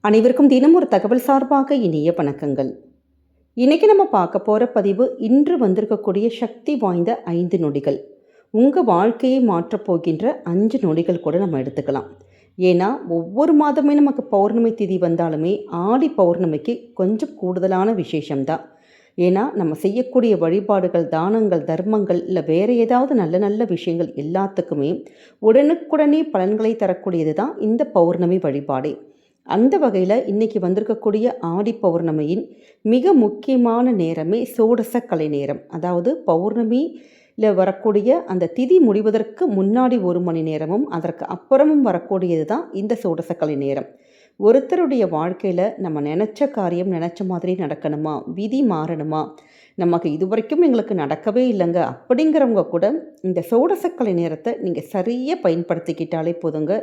அனைவருக்கும் தினம் ஒரு தகவல் சார்பாக இனிய வணக்கங்கள். இன்னைக்கு நம்ம பார்க்க போகிற பதிவு இன்று வந்திருக்கக்கூடிய சக்தி வாய்ந்த 5 நொடிகள். உங்கள் வாழ்க்கையை மாற்றப் போகின்ற 5 நொடிகள் கூட நம்ம எடுத்துக்கலாம். ஏன்னா ஒவ்வொரு மாதமே நமக்கு பௌர்ணமி திதி வந்தாலுமே ஆடி பௌர்ணமிக்கு கொஞ்சம் கூடுதலான விசேஷம்தான். ஏன்னா நம்ம செய்யக்கூடிய வழிபாடுகள், தானங்கள், தர்மங்கள் இல்லை வேறு ஏதாவது நல்ல நல்ல விஷயங்கள் எல்லாத்துக்குமே உடனுக்குடனே பலன்களை தரக்கூடியது தான் இந்த பௌர்ணமி வழிபாடே. அந்த வகையில் இன்றைக்கி வந்திருக்கக்கூடிய ஆடி பௌர்ணமியின் மிக முக்கியமான நேரமே சோடச கலை நேரம். அதாவது பௌர்ணமியில் வரக்கூடிய அந்த திதி முடிவதற்கு முன்னாடி 1 மணி நேரமும் அதற்கு அப்புறமும் வரக்கூடியது தான் இந்த சோடச கலை நேரம். ஒருத்தருடைய வாழ்க்கையில் நம்ம நினச்ச காரியம் நினச்ச மாதிரி நடக்கணுமா, விதி மாறணுமா, நமக்கு இதுவரைக்கும் எங்களுக்கு நடக்கவே இல்லைங்க அப்படிங்கிறவங்க கூட இந்த சோடசக்கலை நேரத்தை நீங்கள் சரியாக பயன்படுத்திக்கிட்டாலே போதுங்க.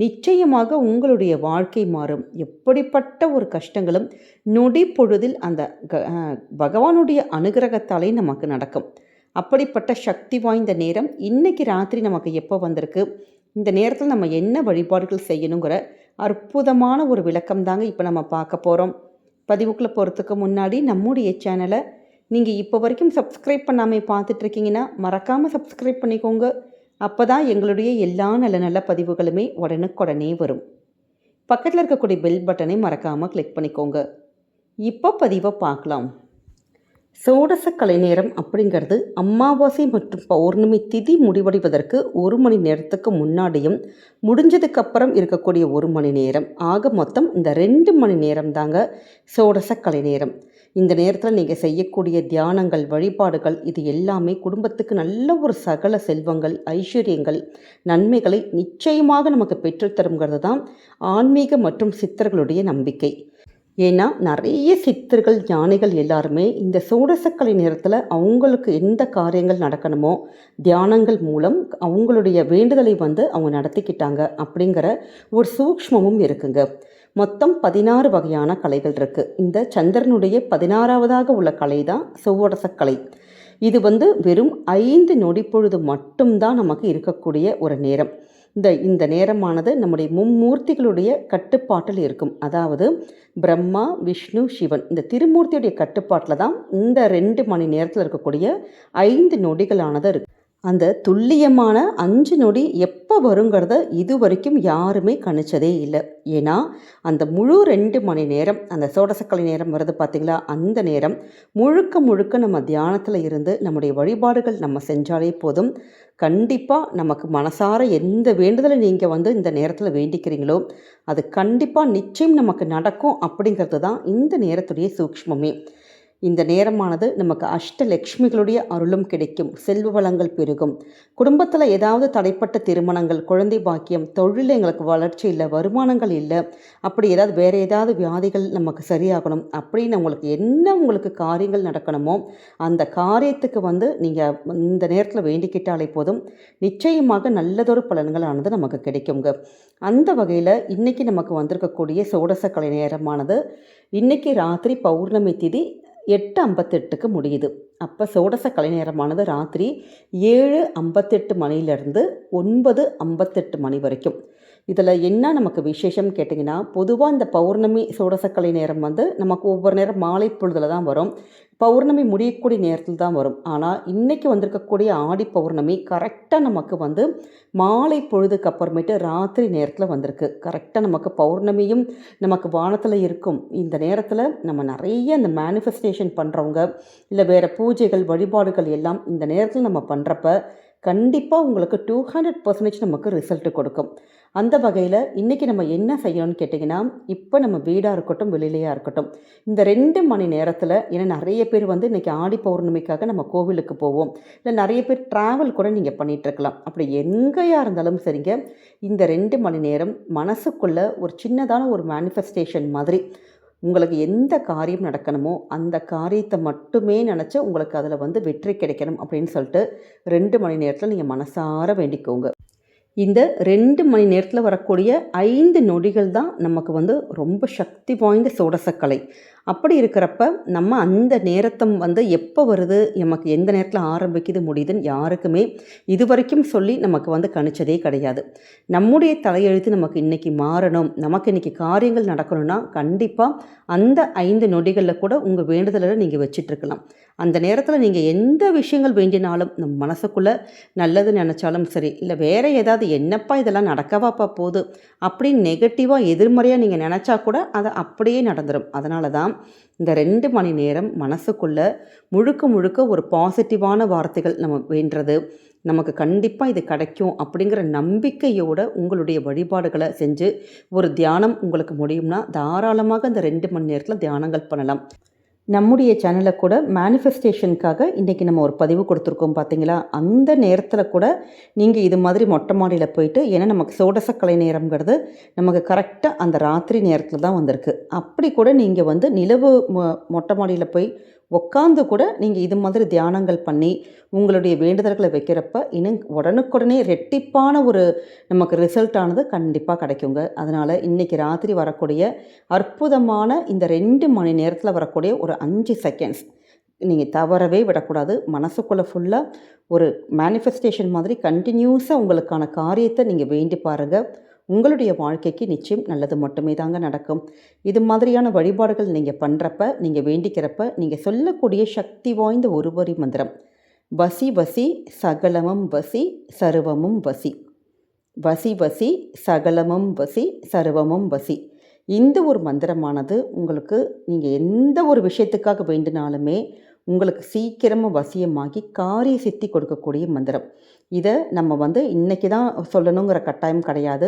நிச்சயமாக உங்களுடைய வாழ்க்கை மாறும். எப்படிப்பட்ட ஒரு கஷ்டங்களும் நொடி பொழுதில் அந்த பகவானுடைய அனுகிரகத்தாலே நமக்கு நடக்கும். அப்படிப்பட்ட சக்தி வாய்ந்த நேரம் இன்னைக்கு ராத்திரி நமக்கு எப்போ வந்திருக்கு, இந்த நேரத்தில் நம்ம என்ன வழிபாடுகள் செய்யணுங்கிற அற்புதமான ஒரு விளக்கம் தாங்க இப்போ நம்ம பார்க்க போகிறோம். பதிவுக்குள்ளே போகிறதுக்கு முன்னாடி நம்முடைய சேனலை நீங்கள் இப்போ வரைக்கும் சப்ஸ்கிரைப் பண்ணாமல் பார்த்துட்ருக்கீங்கன்னா மறக்காமல் சப்ஸ்கிரைப் பண்ணிக்கோங்க. அப்போ தான் எங்களுடைய எல்லா நல்ல நல்ல பதிவுகளுமே உடனுக்குடனே வரும். பக்கத்தில் இருக்கக்கூடிய பெல் பட்டனை மறக்காமல் கிளிக் பண்ணிக்கோங்க. இப்போ பதிவை பார்க்கலாம். சோடச கலை நேரம் அப்படிங்கிறது அமாவாசை மற்றும் பௌர்ணமி திதி முடிவடைவதற்கு 1 மணி நேரத்துக்கு முன்னாடியும் முடிஞ்சதுக்கப்புறம் இருக்கக்கூடிய 1 மணி நேரம் ஆக மொத்தம் இந்த 2 மணி நேரம் தாங்க சோடச கலை நேரம். இந்த நேரத்தில் நீங்கள் செய்யக்கூடிய தியானங்கள், வழிபாடுகள் இது எல்லாமே குடும்பத்துக்கு நல்ல ஒரு சகல செல்வங்கள், ஐஸ்வர்யங்கள், நன்மைகளை நிச்சயமாக நமக்கு பெற்றுத்தருங்கிறது தான் ஆன்மீக மற்றும் சித்தர்களுடைய நம்பிக்கை. ஏன்னா நிறைய சித்தர்கள், ஞானிகள் எல்லாருமே இந்த சோடசக்கலை நேரத்தில் அவங்களுக்கு எந்த காரியங்கள் நடக்கணுமோ தியானங்கள் மூலம் அவங்களுடைய வேண்டுதலை அவங்க நடத்திக்கிட்டாங்க அப்படிங்கிற ஒரு சூக்ஷ்மமும் இருக்குங்க. மொத்தம் 16 வகையான கலைகள் இருக்குது. இந்த சந்திரனுடைய 16வதாக உள்ள கலை தான் சோடசக்கலை. இது வெறும் 5 நொடி பொழுது மட்டும்தான் நமக்கு இருக்கக்கூடிய ஒரு நேரம். இந்த நேரமானது நம்முடைய மும்மூர்த்திகளுடைய கட்டுப்பாட்டில் இருக்கும். அதாவது பிரம்மா, விஷ்ணு, சிவன் இந்த திருமூர்த்தியுடைய கட்டுப்பாட்டில் தான் இந்த 2 மணி நேரத்தில் இருக்கக்கூடிய 5 நொடிகளானது இருக்குது. அந்த துல்லியமான 5 நொடி எப்போ வருங்கிறத இது வரைக்கும் யாருமே கணிச்சதே இல்லை. ஏன்னா அந்த முழு 2 மணி நேரம் அந்த சோடசக்கலை நேரம் வருது பார்த்திங்களா, அந்த நேரம் முழுக்க முழுக்க நம்ம தியானத்தில் இருந்து நம்முடைய வழிபாடுகள் நம்ம செஞ்சாலே போதும். கண்டிப்பாக நமக்கு மனசார எந்த வேண்டுதலை நீங்கள் இந்த நேரத்தில் வேண்டிக்கிறீங்களோ அது கண்டிப்பாக நிச்சயம் நமக்கு நடக்கும் அப்படிங்கிறது தான் இந்த நேரத்துடைய சூக்ஷ்மமே. இந்த நேரமானது நமக்கு அஷ்டலக்ஷ்மிகளுடைய அருளும் கிடைக்கும், செல்வ வளங்கள் பெருகும். குடும்பத்தில் ஏதாவது தடைப்பட்ட திருமணங்கள், குழந்தை பாக்கியம், தொழிலில் எங்களுக்கு வளர்ச்சி இல்லை, வருமானங்கள் இல்லை, அப்படி வேறு ஏதாவது வியாதிகள் நமக்கு சரியாகணும் அப்படின்னு உங்களுக்கு காரியங்கள் நடக்கணுமோ அந்த காரியத்துக்கு நீங்கள் இந்த நேரத்தில் வேண்டிக்கிட்டாலே போதும். நிச்சயமாக நல்லதொரு பலன்களானது நமக்கு கிடைக்குங்க. அந்த வகையில் இன்றைக்கி நமக்கு வந்திருக்கக்கூடிய சோடசக்கலை நேரமானது இன்றைக்கி ராத்திரி பௌர்ணமி திதி 8:58க்கு முடியுது. அப்போ சோடச கலை நேரமானது ராத்திரி 7:58 மணிலேருந்து 9:58 மணி வரைக்கும். இதில் என்ன நமக்கு விசேஷம் கேட்டிங்கன்னா, பொதுவாக இந்த பௌர்ணமி சோடசக்கலை நேரம் நமக்கு ஒவ்வொரு நேரம் மாலை பொழுதில் தான் வரும், பௌர்ணமி முடியக்கூடிய நேரத்தில் தான் வரும். ஆனால் இன்றைக்கி வந்திருக்கக்கூடிய ஆடி பௌர்ணமி கரெக்டாக நமக்கு மாலை பொழுதுக்கு அப்புறமேட்டு ராத்திரி நேரத்தில் வந்திருக்கு. கரெக்டாக நமக்கு பௌர்ணமியும் நமக்கு வானத்தில் இருக்கும். இந்த நேரத்தில் நம்ம நிறைய இந்த மேனிஃபெஸ்டேஷன் பண்ணுறவங்க இல்லை வேறு பூஜைகள், வழிபாடுகள் எல்லாம் இந்த நேரத்தில் நம்ம பண்ணுறப்ப கண்டிப்பாக உங்களுக்கு 200% நமக்கு ரிசல்ட்டு கொடுக்கும். அந்த வகையில் இன்றைக்கி நம்ம என்ன செய்யணும்னு கேட்டிங்கன்னா, இப்போ நம்ம வீடாக இருக்கட்டும், வெளியிலையாக இருக்கட்டும், இந்த 2 மணி நேரத்தில் ஏன்னா நிறைய பேர் இன்றைக்கி ஆடி பௌர்ணமிக்காக நம்ம கோவிலுக்கு போவோம், இல்லை நிறைய பேர் ட்ராவல் கூட நீங்கள் பண்ணிகிட்ருக்கலாம். அப்படி எங்கேயா இருந்தாலும் சரிங்க, இந்த 2 மணி நேரம் மனசுக்குள்ளே ஒரு சின்னதான ஒரு மேனிஃபெஸ்டேஷன் மாதிரி உங்களுக்கு எந்த காரியம் நடக்கணுமோ அந்த காரியத்தை மட்டுமே நினச்சி உங்களுக்கு அதில் வெற்றி கிடைக்கணும் அப்படின்னு சொல்லிட்டு 2 மணி நேரத்தில் நீங்கள் மனசார வேண்டிக்கோங்க. இந்த 2 மணி நேரத்தில் வரக்கூடிய 5 நொடிகள் தான் நமக்கு ரொம்ப சக்தி வாய்ந்த சோடசக்கலை. அப்படி இருக்கிறப்ப நம்ம அந்த நேரத்தை எப்போ வருது, நமக்கு எந்த நேரத்தில் ஆரம்பிக்குது முடியுதுன்னு யாருக்குமே இதுவரைக்கும் சொல்லி நமக்கு கணிச்சதே கிடையாது. நம்முடைய தலையெழுத்து நமக்கு இன்றைக்கி மாறணும், நமக்கு இன்றைக்கி காரியங்கள் நடக்கணும்னா கண்டிப்பாக அந்த 5 நொடிகளில் கூட உங்கள் வேண்டுதலை நீங்கள் வச்சிட்ருக்கலாம். அந்த நேரத்தில் நீங்கள் எந்த விஷயங்கள் வேண்டினாலும் நம்ம மனசுக்குள்ளே நல்லது நினச்சாலும் சரி, இல்லை வேறு ஏதாவது என்னப்பா இதெல்லாம் நடக்கவாப்பா போகுது அப்படின்னு நெகட்டிவாக எதிர்மறையாக நீங்கள் நினச்சா கூட அதை அப்படியே நடந்துடும். அதனால தான் இந்த 2 மணி நேரம் மனசுக்குள்ளே முழுக்க முழுக்க ஒரு பாசிட்டிவான வார்த்தைகள் நம்ம வேண்டுறது, நமக்கு கண்டிப்பாக இது கிடைக்கும் அப்படிங்கிற நம்பிக்கையோடு உங்களுடைய வழிபாடுகளை செஞ்சு ஒரு தியானம் உங்களுக்கு முடியும்னா தாராளமாக இந்த 2 மணி நேரத்தில் தியானங்கள் பண்ணலாம். நம்முடைய சேனலில் கூட மேனிஃபெஸ்டேஷனுக்காக இன்றைக்கி நம்ம ஒரு பதிவு கொடுத்துருக்கோம் பார்த்தீங்களா? அந்த நேரத்தில் கூட நீங்கள் இது மாதிரி மொட்டை மாடியில் போயிட்டு, ஏன்னா நமக்கு சோடசக்கலை நேரங்கிறது நமக்கு கரெக்டாக அந்த ராத்திரி நேரத்தில் தான் வந்திருக்கு. அப்படி கூட நீங்கள் நிலவு மொட்டை மாடியில் போய் உட்காந்து கூட நீங்கள் இது மாதிரி தியானங்கள் பண்ணி உங்களுடைய வேண்டுதல்களை வைக்கிறப்ப இன்னும் உடனுக்குடனே ரெட்டிப்பான ஒரு நமக்கு ரிசல்ட் ஆனது கண்டிப்பாக கிடைக்குங்க. அதனால் இன்றைக்கி ராத்திரி வரக்கூடிய அற்புதமான இந்த 2 மணி நேரத்தில் வரக்கூடிய ஒரு 5 செகண்ட்ஸ் நீங்கள் தவறவே விடக்கூடாது. மனசுக்குள்ளே ஃபுல்லாக ஒரு மேனிஃபெஸ்டேஷன் மாதிரி கண்டினியூஸாக உங்களுக்கான காரியத்தை நீங்கள் வேண்டி பாருங்கள். உங்களுடைய வாழ்க்கைக்கு நிச்சயம் நல்லது மட்டுமே தாங்க நடக்கும். இது மாதிரியான வழிபாடுகள் நீங்கள் பண்ணுறப்ப, நீங்கள் வேண்டிக்கிறப்ப, நீங்கள் சொல்லக்கூடிய சக்தி வாய்ந்த ஒரு வரி மந்திரம், வசி வசி சகலமும் வசி சர்வமும் வசி. வசி வசி சகலமும் வசி சர்வமும் வசி. இந்த ஒரு மந்திரமானது உங்களுக்கு நீங்கள் எந்த ஒரு விஷயத்துக்காக வேண்டினாலுமே உங்களுக்கு சீக்கிரமாக வசியமாகி காரிய சித்தி கொடுக்கக்கூடிய மந்திரம். இதை நம்ம இன்றைக்கி தான் சொல்லணுங்கிற கட்டாயம் கிடையாது.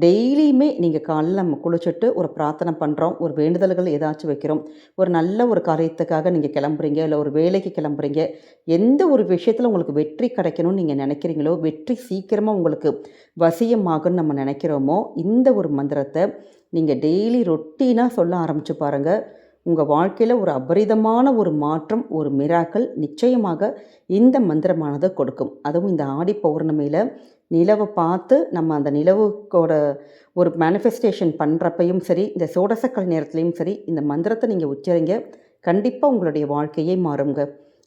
டெய்லியுமே நீங்கள் காலையில் நம்ம குளிச்சுட்டு ஒரு பிரார்த்தனை பண்ணுறோம், ஒரு வேண்டுதல்கள் ஏதாச்சும் வைக்கிறோம், ஒரு நல்ல ஒரு காரியத்துக்காக நீங்கள் கிளம்புறீங்க, இல்லை ஒரு வேலைக்கு கிளம்புறீங்க, எந்த ஒரு விஷயத்தில் உங்களுக்கு வெற்றி கிடைக்கணும்னு நீங்கள் நினைக்கிறீங்களோ, வெற்றி சீக்கிரமாக உங்களுக்கு வசியமாகுன்னு நம்ம நினைக்கிறோமோ, இந்த ஒரு மந்திரத்தை நீங்கள் டெய்லி ரொட்டீனாக சொல்ல ஆரம்பித்து பாருங்கள். உங்கள் வாழ்க்கையில் ஒரு அபரிதமான ஒரு மாற்றம், ஒரு மிராக்கள் நிச்சயமாக இந்த மந்திரமானது கொடுக்கும். அதுவும் இந்த ஆடி பௌர்ணமியில் நிலவை பார்த்து நம்ம அந்த நிலவுக்கோட ஒரு மேனிஃபெஸ்டேஷன் பண்ணுறப்பையும் சரி, இந்த சோடசக்கலை நேரத்துலையும் சரி, இந்த மந்திரத்தை நீங்கள் உச்சரிங்க, கண்டிப்பாக உங்களுடைய வாழ்க்கையே மாறுங்க.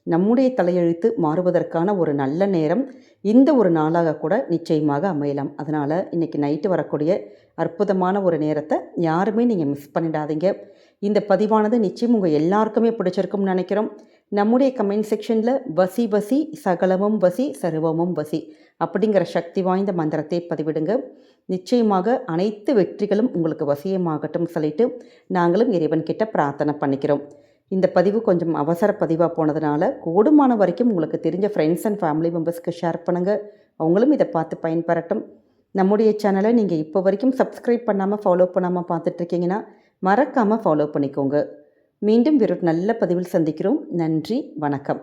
நம்முடைய தலையெழுத்து மாறுவதற்கான ஒரு நல்ல நேரம் இந்த ஒரு நாளாக கூட நிச்சயமாக அமையலாம். அதனால் இன்றைக்கி நைட்டு வரக்கூடிய அற்புதமான ஒரு நேரத்தை யாருமே நீங்கள் மிஸ் பண்ணிடாதீங்க. இந்த பதிவானது நிச்சயம் உங்கள் எல்லாருக்குமே பிடிச்சிருக்கும்னு நினைக்கிறோம். நம்முடைய கமெண்ட் செக்ஷனில் வசி வசி சகலமும் வசி சர்வமும் வசி அப்படிங்கிற சக்தி வாய்ந்த மந்திரத்தை பதிவிடுங்க. நிச்சயமாக அனைத்து வெற்றிகளும் உங்களுக்கு வசியமாகட்டும் சொல்லிட்டு நாங்களும் இறைவன்கிட்ட பிரார்த்தனை பண்ணிக்கிறோம். இந்த பதிவு கொஞ்சம் அவசர பதிவாக போனதுனால கூடுமான வரைக்கும் உங்களுக்கு தெரிஞ்ச ஃப்ரெண்ட்ஸ் அண்ட் ஃபேமிலி மெம்பர்ஸ்க்கு ஷேர் பண்ணுங்கள். அவங்களும் இதை பார்த்து பயன்பெறட்டும். நம்முடைய சேனலை நீங்கள் இப்போ வரைக்கும் சப்ஸ்கிரைப் பண்ணாமல் ஃபாலோ பண்ணாமல் பார்த்துட்ருக்கீங்கன்னா மறக்காமல் ஃபாலோ பண்ணிக்கோங்க. மீண்டும் வேறு நல்ல பதிவில் சந்திக்கிறோம். நன்றி, வணக்கம்.